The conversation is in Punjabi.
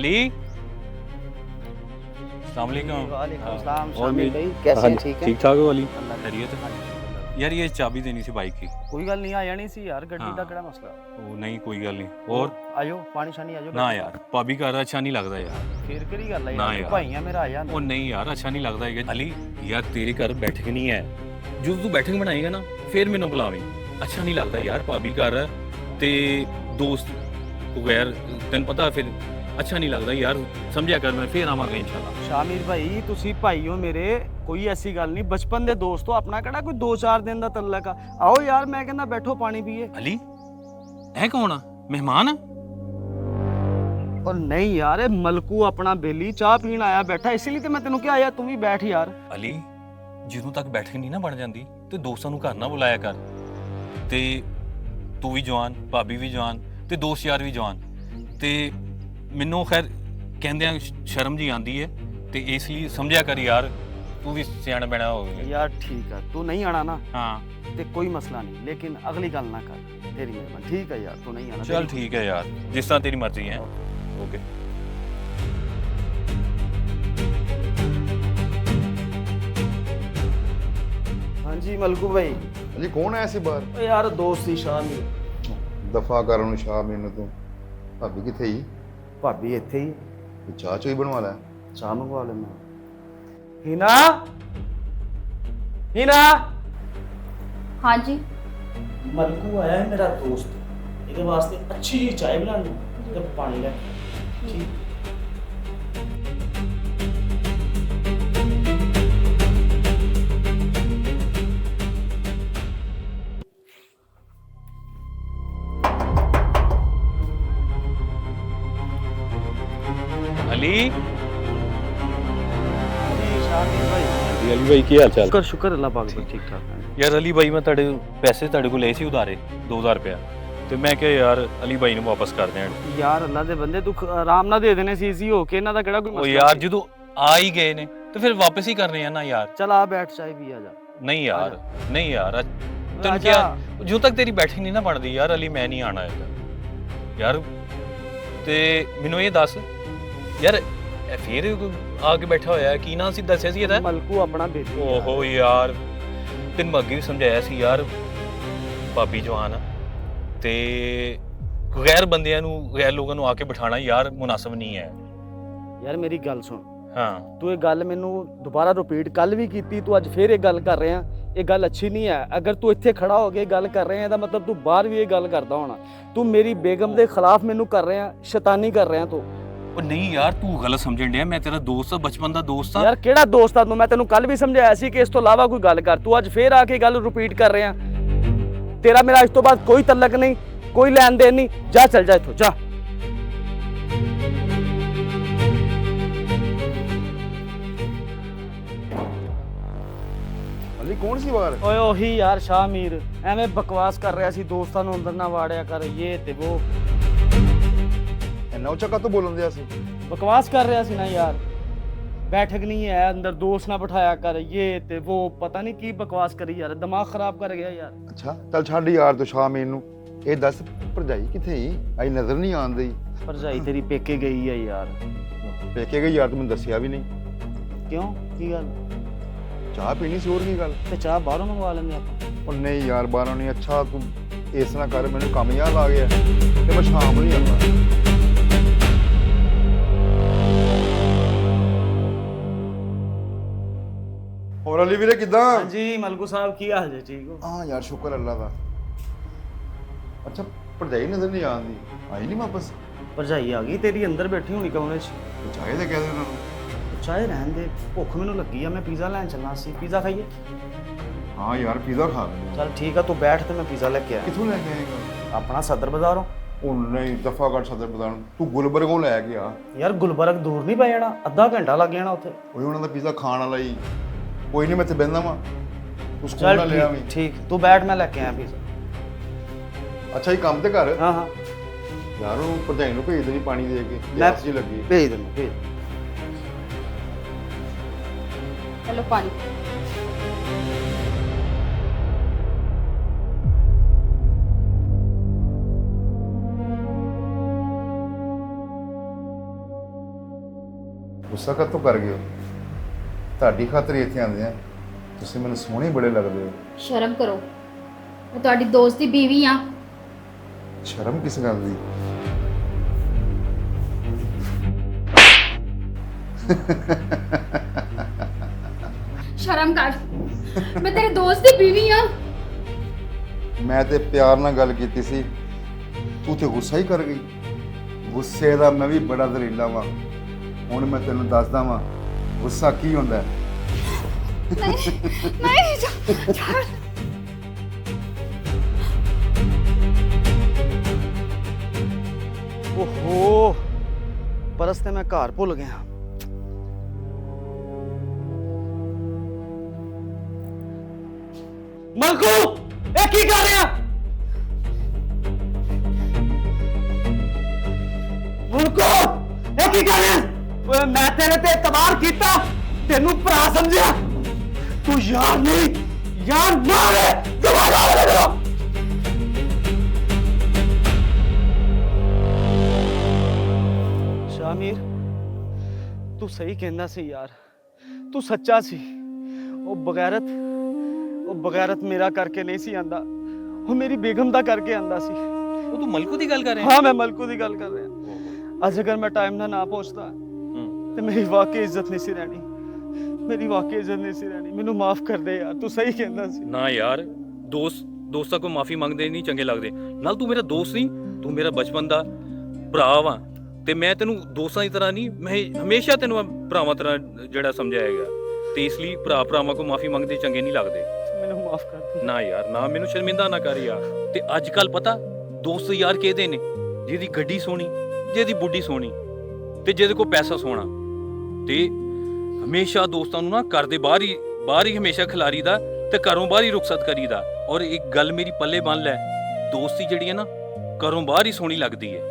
अली अस्सलाम वालेकुम। वालेकुम सलाम और शामिर भी- भाई कैसे हैं? ठीक है ठीक ठाक हो अली? अल्लाह का खैरियत? शुक्र। यार ये चाबी देनी सी बाइक की। कोई गल नहीं आ जानी सी यार गड्डी हाँ। दा केड़ा मसला ਉਹ ਨਹੀਂ ਕੋਈ ਗੱਲ ਨਹੀਂ ਹੋਰ आयो पानी शानी आजो ਨਾ ਯਾਰ ਭਾਬੀ ਘਰ ਅੱਛਾ ਨਹੀਂ ਲੱਗਦਾ ਯਾਰ। फिर केड़ी गल है ना यार यार। भाई है मेरा आ जा ਉਹ ਨਹੀਂ ਯਾਰ ਅੱਛਾ ਨਹੀਂ ਲੱਗਦਾ ਹੈਗਾ ਅਲੀ ਯਾਰ ਤੇਰੇ ਘਰ ਬੈਠਕ ਨਹੀਂ ਹੈ ਜਦੋਂ ਤੂੰ ਬੈਠਕ ਬਣਾਏਗਾ ਨਾ ਫਿਰ ਮੈਨੂੰ ਬੁਲਾਵੀਂ ਅੱਛਾ ਨਹੀਂ ਲੱਗਦਾ ਯਾਰ ਭਾਬੀ ਘਰ ਤੇ ਦੋਸਤ ਵਗੈਰ ਤੈਨੂੰ ਪਤਾ ਫਿਰ ਅੱਛਾ ਨਹੀਂ ਲੱਗਦਾ ਯਾਰ ਸਮਝਿਆ ਕਰ ਮੈਂ ਫਿਰ ਆਵਾਂਗਾ ਇਨਸ਼ਾਅੱਲਾ। शामिर भाई तुसी भाई हो मेरे कोई ऐसी गल नहीं बचपन दे दोस्त हो अपना केड़ा कोई 2-4 दिन दा तल्लक आ आओ यार मैं कहना बैठो पानी पिए ਅਲੀ ਇਹ ਕੌਣ ਆ ਮਹਿਮਾਨ ਆ? और नहीं यार ये मलकू अपना बेली चाह पीन आया बैठा इसीलिए तो मैं तेनू क्या आया तू भी बैठ यार ਅਲੀ ਜਦੋਂ ਤੱਕ ਬੈਠਕ ਨਹੀਂ ਨਾ ਬਣ ਜਾਂਦੀ ਤੇ ਦੋਸਤਾਂ ਨੂੰ ਘਰ ਨਾ ਬੁਲਾਇਆ ਕਰ ਤੇ ਤੂੰ ਵੀ ਜਵਾਨ ਭਾਬੀ ਵੀ ਜਵਾਨ ਤੇ ਦੋਸਤ ਯਾਰ ਵੀ ਜਵਾਨ ਤੇ ਮੈਨੂੰ ਖੈਰ ਕਹਿੰਦਿਆਂ ਸ਼ਰਮ ਜੀ ਆਂਦੀ ਹੈ ਤੇ ਇਸ ਲਈ ਸਮਝਿਆ ਕਰ ਯਾਰ ਤੂੰ ਵੀ ਸਿਆਣਾ ਬਣਾ ਹੋਵੇ। यार ठीक है तू नहीं आना ना ਹਾਂ ते कोई मसला नहीं लेकिन अगली गल ना कर तेरी मेहरबानी ठीक है यार तू नहीं आना ਚੱਲ ਠੀਕ ਹੈ ਯਾਰ ਜਿਸ ਤਰ੍ਹਾਂ ਤੇਰੀ ਮਰਜ਼ੀ ਹੈ ਓਕੇ। हाँ जी मलकू भाई ਅਲੀ ਕੌਣ ਆਇਆ ਸੀ ਬਾਹਰ? ओ यार दोस्त ही शामिर ਦਫਾ ਕਰ ਉਹਨੂੰ ਸ਼ਾਹ ਮੈਨੂੰ ਤੂੰ। ਭਾਬੀ ਕਿੱਥੇ ਹੀ? भाभी इत्थे ही ਤੇ ਚਾਹ ਚੋਈ ਬਣਵਾ ਲੈ। चाह मंगवा लेना हिना हिना हाँ जी मलकू आया है मेरा दोस्त ਇਹਦੇ ਵਾਸਤੇ ਅੱਛੀ ਜੀ ਚਾਹ ਬਣਾਣੀ ਤੇ ਪਾਣੀ ਲੈ ਠੀਕ ਅਲੀ शामिर भाई ਅਲੀ ਭਾਈ ਕੀ ਹਾਲ ਚਾਲ? शुक्र शुक्र अल्लाह पाक ਦਾ ठीक ठाक है ਯਾਰ ਅਲੀ ਭਾਈ ਮੈਂ ਤੁਹਾਡੇ ਪੈਸੇ ਤੁਹਾਡੇ ਕੋਲ ਲਏ ਸੀ ਉਧਾਰੇ 2000 ਰੁਪਇਆ ਤੇ ਮੈਂ ਕਿਹਾ ਯਾਰ ਅਲੀ ਭਾਈ ਨੂੰ ਵਾਪਸ ਕਰ ਦੇਣ। ਯਾਰ ਅੱਲਾ ਦੇ ਬੰਦੇ ਤੂੰ ਆਰਾਮ ਨਾਲ ਦੇ ਦੇਣੇ ਸੀ ਈਜ਼ੀ ਹੋ ਕੇ ਇਹਨਾਂ ਦਾ ਕਿਹੜਾ ਕੋਈ ਉਹ ਮਸਲਾ ਯਾਰ ਸੀ। ਜਦੋਂ ਆ ਹੀ ਗਏ ਨੇ ਤੇ ਫਿਰ ਵਾਪਸ ਹੀ ਕਰਨੇ ਆ ਨਾ ਯਾਰ। ਚੱਲ ਆ ਬੈਠ ਚਾਹ ਪੀ ਆ ਜਾ ਨਹੀਂ ਯਾਰ ਨਹੀਂ ਯਾਰ ਤੈਨੂੰ ਆਜਾ। ਕਿਹਾ ਜਦੋਂ ਤੱਕ ਤੇਰੀ ਬੈਠਕ ਨਹੀਂ ਨਾ ਬਣਦੀ ਯਾਰ ਅਲੀ ਮੈਂ ਨਹੀਂ ਆਣਾ ਹੈਗਾ ਯਾਰ। ਤੇ ਮੈਨੂੰ ਇਹ ਦੱਸ ਯਾਰ ਇਹ ਫਿਰ ਕੋਈ ਆ ਕੇ ਬੈਠਾ ਹੋਇਆ ਕੀ ਨਾਂ ਸੀ ਦੱਸਿਆ ਸੀ ਇਹਦਾ? ਮਲਕੂ ਆਪਣਾ ਬੇਬੀ ਓਹੋ ਯਾਰ ਤੈਨੂੰ ਮੈਂ ਅੱਗੇ ਵੀ ਸਮਝਾਇਆ ਸੀ ਯਾਰ ਭਾਬੀ ਜਵਾਨ ਆ ਤੇ ਗੈਰ ਬੰਦਿਆਂ ਨੂੰ ਗੈਰ ਲੋਕਾਂ ਨੂੰ ਆ ਕੇ ਬਿਠਾਣਾ ਯਾਰ ਮੁਨਾਸਬ ਨਹੀਂ ਹੈ। ਯਾਰ ਮੇਰੀ ਗੱਲ ਸੁਣ ਹਾਂ ਤੂੰ ਇਹ ਗੱਲ ਮੈਨੂੰ ਦੁਬਾਰਾ ਰਿਪੀਟ ਕੱਲ ਵੀ ਕੀਤੀ ਤੂੰ ਅੱਜ ਫੇਰ ਇਹ ਗੱਲ ਕਰ ਰਿਹਾ ਇਹ ਗੱਲ ਅੱਛੀ ਨਹੀਂ ਹੈ ਅਗਰ ਤੂੰ ਇੱਥੇ ਖੜਾ ਹੋ ਕੇ ਗੱਲ ਕਰ ਰਿਹਾ ਇਹਦਾ ਮਤਲਬ ਤੂੰ ਬਾਹਰ ਵੀ ਇਹ ਗੱਲ ਕਰਦਾ ਹੋਣਾ ਤੂੰ ਮੇਰੀ ਬੇਗਮ ਦੇ ਖਿਲਾਫ ਮੈਨੂੰ ਕਰ ਰਿਹਾ ਸ਼ੈਤਾਨੀ ਕਰ ਰਿਹਾ ਤੂੰ ਉਹ ਨਹੀਂ ਯਾਰ ਤੂੰ ਗਲਤ ਸਮਝਣ ਡਿਆ ਮੈਂ ਤੇਰਾ ਦੋਸਤ ਆ ਬਚਪਨ ਦਾ ਦੋਸਤ ਆ। ਯਾਰ ਕਿਹੜਾ ਦੋਸਤ ਆ ਤੂੰ ਮੈਂ ਤੈਨੂੰ ਕੱਲ ਵੀ ਸਮਝਾਇਆ ਸੀ ਕਿ ਇਸ ਤੋਂ ਇਲਾਵਾ ਕੋਈ ਗੱਲ ਕਰ ਤੂੰ ਅੱਜ ਫੇਰ ਆ ਕੇ ਗੱਲ ਰਿਪੀਟ ਕਰ ਰਿਹਾ ਤੇਰਾ ਮੇਰਾ ਇਸ ਤੋਂ ਬਾਅਦ ਕੋਈ ਤਲਕ ਨਹੀਂ ਕੋਈ ਲੈਣ ਦੇਣ ਨਹੀਂ ਜਾ ਚੱਲ ਜਾ ਇੱਥੋਂ ਜਾ ਅਲੀ ਕੌਣ ਸੀ ਬਾਹਰ? ਓਏ ਉਹੀ ਯਾਰ ਸ਼ਾਮੀਰ ਐਵੇਂ ਬਕਵਾਸ ਕਰ ਰਿਹਾ ਸੀ ਦੋਸਤਾਂ ਨੂੰ ਅੰਦਰ ਨਾ ਵਾੜਿਆ ਕਰ ਇਹ ਤੇ ਉਹ ਇੰਨਾ ਉੱਚਾ ਕਾਹਤੋਂ ਬੋਲਣ ਦਿਆ ਸੀ? बकवास कर रहा सी ना यार बैठक नहीं है अंदर दोस्त ना बिठाया कर ये ते वो पता नहीं की बकवास करी यार दिमाग खराब कर गया यार ਅੱਛਾ ਚੱਲ ਛੱਡ ਯਾਰ ਤੂੰ ਸ਼ਾਹ ਮੈਨੂੰ ਇਹ ਦੱਸ ਭਰਜਾਈ ਕਿੱਥੇ ਹੀ ਆਈ ਨਜ਼ਰ ਨਹੀਂ ਆਉਂਦੀ। भरजाई तेरी पेके गई है यार ਪੇਕੇ ਗਈ ਯਾਰ ਤੂੰ ਮੈਨੂੰ ਦੱਸਿਆ ਵੀ ਨਹੀਂ। क्यों की गल ਚਾਹ ਪੀਣੀ ਸੀ ਹੋਰ ਕੀ ਗੱਲ? ते चाह बाहरों मंगवा लेंगे आप ਉਹ ਨਹੀਂ ਯਾਰ ਬਾਹਰੋਂ ਨਹੀਂ। ਅੱਛਾ ਤੂੰ ਇਸ ਨਾ ਕਰ ਮੈਨੂੰ ਕੰਮ ਯਾਦ ਆ ਗਿਆ ਤੇ ਮੈਂ ਸ਼ਾਮ ਨੂੰ ਹੀ ਆਉਂਦਾ। ਹੋਰ ਅਲੀ ਵੀਰੇ ਕਿੱਦਾਂ? हाँ जी मलकू साहब की हाल है ठीक हो ਹਾਂ ਯਾਰ ਸ਼ੁਕਰ ਅੱਲਾ ਦਾ। ਅੱਛਾ ਭਰਜਾਈ ਨਜ਼ਰ ਨਹੀਂ ਆਉਂਦੀ ਆਈ ਨਹੀਂ ਵਾਪਸ? भरजाई आ गई तेरी अंदर बैठी होनी कमरे च ਚਾਹੇ ਤਾਂ ਕਹਿ ਦੇ ਉਹਨਾਂ ਨੂੰ। चाहे रहन दे भुख मैनू लगी है मैं पिज़्ज़ा लैन चलना सी पिज़्ज़ा खाइए ਹਾਂ ਯਾਰ ਪੀਜ਼ਾ ਖਾ ਲੈਂਦੇ। चल ठीक है तू बैठ ते मैं पिज़्ज़ा लेके आया ਕਿੱਥੋਂ ਲੈ ਕੇ ਆਏਗਾ? अपना सदर बाजारों ਉਹ ਨਹੀਂ ਦਫਾ ਕਰ ਸਦਰ ਬਦਾਨ ਤੂੰ ਗੁਲਬਰਗੋਂ ਲੈ ਕੇ ਆ। यार गुलबर्ग दूर नहीं पै जाना अद्धा घंटा लग जाना उत्थे ਉਹ ਉਹਨਾਂ ਦਾ ਪੀਜ਼ਾ ਖਾਣ ਵਾਲਾ ਹੀ। ਕੋਈ ਨਹੀਂ ਮੈਂ ਇੱਥੇ ਬਹਿੰਦਾ ਵਾਂ ਤੂੰ ਸਕੂਲ चल ਨਾਲ ਲੈ ਆਵੀਂ। ठीक तू बैठ मैं लेके आया पिज़्ज़ा ਅੱਛਾ ਇਹ ਕੰਮ ਤੇ ਕਰ हाँ हाँ ਯਾਰ ਉਹ ਭਰਜਾਈ ਨੂੰ ਭੇਜ ਦੇਣੀ ਪਾਣੀ ਦੇ ਕੇ मैं ਗੈਸ ਜੀ ਲੱਗੀ। भेज देना भेज हेलो पानी ਗੁੱਸਾ ਕਾਹਤੋਂ ਕਰ ਗਏ ਹੋ? ਤੁਹਾਡੀ ਖਾਤਰ ਹੀ ਇੱਥੇ ਆਉਂਦੇ ਆ। ਤੁਸੀਂ ਮੈਨੂੰ ਸੋਹਣੇ ਬੜੇ ਲੱਗਦੇ ਹੋ। ਸ਼ਰਮ ਕਰੋ, ਮੈਂ ਤੁਹਾਡੀ ਦੋਸਤ ਦੀ ਬੀਵੀ ਆ। ਸ਼ਰਮ ਕਿਸ ਗੱਲ ਦੀ? ਸ਼ਰਮ ਕਰ, ਮੈਂ ਤੇਰੇ ਦੋਸਤ ਦੀ ਬੀਵੀ ਆ। ਮੈਂ ਤੇ ਪਿਆਰ ਨਾਲ ਗੱਲ ਕੀਤੀ ਸੀ, ਤੂੰ ਤੇ ਗੁੱਸਾ ਹੀ ਕਰ ਗਈ। ਗੁੱਸੇ ਦਾ ਮੈਂ ਵੀ ਬੜਾ ਦਰੀਲਾ ਵਾਂ। ਹੁਣ ਮੈਂ ਤੈਨੂੰ ਦੱਸਦਾ ਵਾਂ ਗੁੱਸਾ ਕੀ ਹੁੰਦਾ ਹੈ। ਨਹੀਂ ਛੱਡ। ਓਹੋ, ਪਰਸ ਤੇ ਮੈਂ ਘਰ ਭੁੱਲ ਗਿਆ। ਮਲਕੂ, ਇਹ ਕੀ ਕਰ ਰਿਹਾ? ਮਲਕੂ, ਇਹ ਕੀ ਕਰ ਰਿਹਾ? ਓਏ ਮੈਂ ਤੇਰੇ ਤੇ ਇਤਬਾਰ ਕੀਤਾ, ਤੈਨੂੰ ਭਰਾ ਸਮਝਿਆ। ਤੂੰ ਯਾਰ ਨਹੀਂ, ਯਾਰ ਮਾਰ ਹੈ। ਦੁਬਾਰਾ ਲਗਾ। ਸ਼ਾਮੀਰ, ਤੂੰ ਸਹੀ ਕਹਿੰਦਾ ਸੀ ਯਾਰ, ਤੂੰ ਸੱਚਾ ਸੀ। ਉਹ ਬਗੈਰਤ ਮੇਰਾ ਕਰਕੇ ਨਹੀਂ ਸੀ ਆਂਦਾ, ਉਹ ਮੇਰੀ ਬੇਗਮ ਦਾ ਕਰਕੇ ਆਂਦਾ ਸੀ। ਉਹ ਤੂੰ ਮਲਕੂ ਦੀ ਗੱਲ ਕਰ ਰਿਹਾ? ਹਾਂ, ਮੈਂ ਮਲਕੂ ਦੀ ਗੱਲ ਕਰ ਰਿਹਾ। ਅੱਜ ਅਗਰ ਮੈਂ ਟਾਈਮ ਨਾਲ ਨਾ ਪਹੁੰਚਦਾ ਤੇ ਮੇਰੀ ਵਾਕਈ ਇੱਜ਼ਤ ਨਹੀਂ ਸੀ ਰਹਿਣੀ। ਮੇਰੀ ਵਾਕਈ ਇੱਜ਼ਤ ਨਹੀਂ ਸੀ ਰਹਿਣੀ। ਮੈਨੂੰ ਮਾਫ ਕਰ ਦੇ ਯਾਰ, ਤੂੰ ਸਹੀ ਕਹਿੰਦਾ ਸੀ। ਨਾ ਯਾਰ, ਦੋਸਤਾਂ ਕੋਲ ਮਾਫੀ ਮੰਗਦੇ ਨਹੀਂ ਚੰਗੇ ਲੱਗਦੇ। ਨਾਲ ਤੂੰ ਮੇਰਾ ਦੋਸਤ ਨਹੀਂ, ਤੂੰ ਮੇਰਾ ਬਚਪਨ ਦਾ ਭਰਾ ਵਾ। ਤੇ ਮੈਂ ਤੈਨੂੰ ਦੋਸਤਾਂ ਦੀ ਤਰ੍ਹਾਂ ਨਹੀਂ, ਮੈਂ ਹਮੇਸ਼ਾ ਤੈਨੂੰ ਭਰਾਵਾਂ ਤਰ੍ਹਾਂ ਜਿਹੜਾ ਸਮਝਾਏਗਾ। ਤੇ ਇਸ ਲਈ ਭਰਾਵਾਂ ਕੋਲ ਮਾਫੀ ਮੰਗਦੇ ਚੰਗੇ ਨਹੀਂ ਲੱਗਦੇ। ਮੈਨੂੰ ਮਾਫ ਕਰ ਦੇ। ਨਾ ਯਾਰ, ਨਾ ਮੈਨੂੰ ਸ਼ਰਮਿੰਦਾ ਨਾ ਕਰ ਯਾਰ। ਤੇ ਅੱਜ ਕੱਲ ਪਤਾ ਦੋਸਤ ਯਾਰ ਕਿਹਦੇ ਨੇ? ਜਿਹਦੀ ਗੱਡੀ ਸੋਹਣੀ, ਜਿਹਦੀ ਬੁੱਢੀ ਸੋਹਣੀ, ਤੇ ਜਿਹਦੇ ਕੋਲ ਪੈਸਾ ਸੋਹਣਾ। ਤੇ ਹਮੇਸ਼ਾ ਦੋਸਤਾਂ ਨੂੰ ਨਾ ਘਰ ਦੇ ਬਾਹਰ ਹੀ ਹਮੇਸ਼ਾ ਖਿਲਾਰੀਦਾ ਤੇ ਘਰੋਂ ਬਾਹਰ ਹੀ ਰੁਖਸਤ ਕਰੀਦਾ। ਔਰ ਇੱਕ ਗੱਲ ਮੇਰੀ ਪੱਲੇ ਬੰਨ ਲੈ, ਦੋਸਤੀ ਜਿਹੜੀ ਹੈ ਨਾ, ਘਰੋਂ ਬਾਹਰ ਹੀ ਸੋਹਣੀ ਲੱਗਦੀ ਹੈ।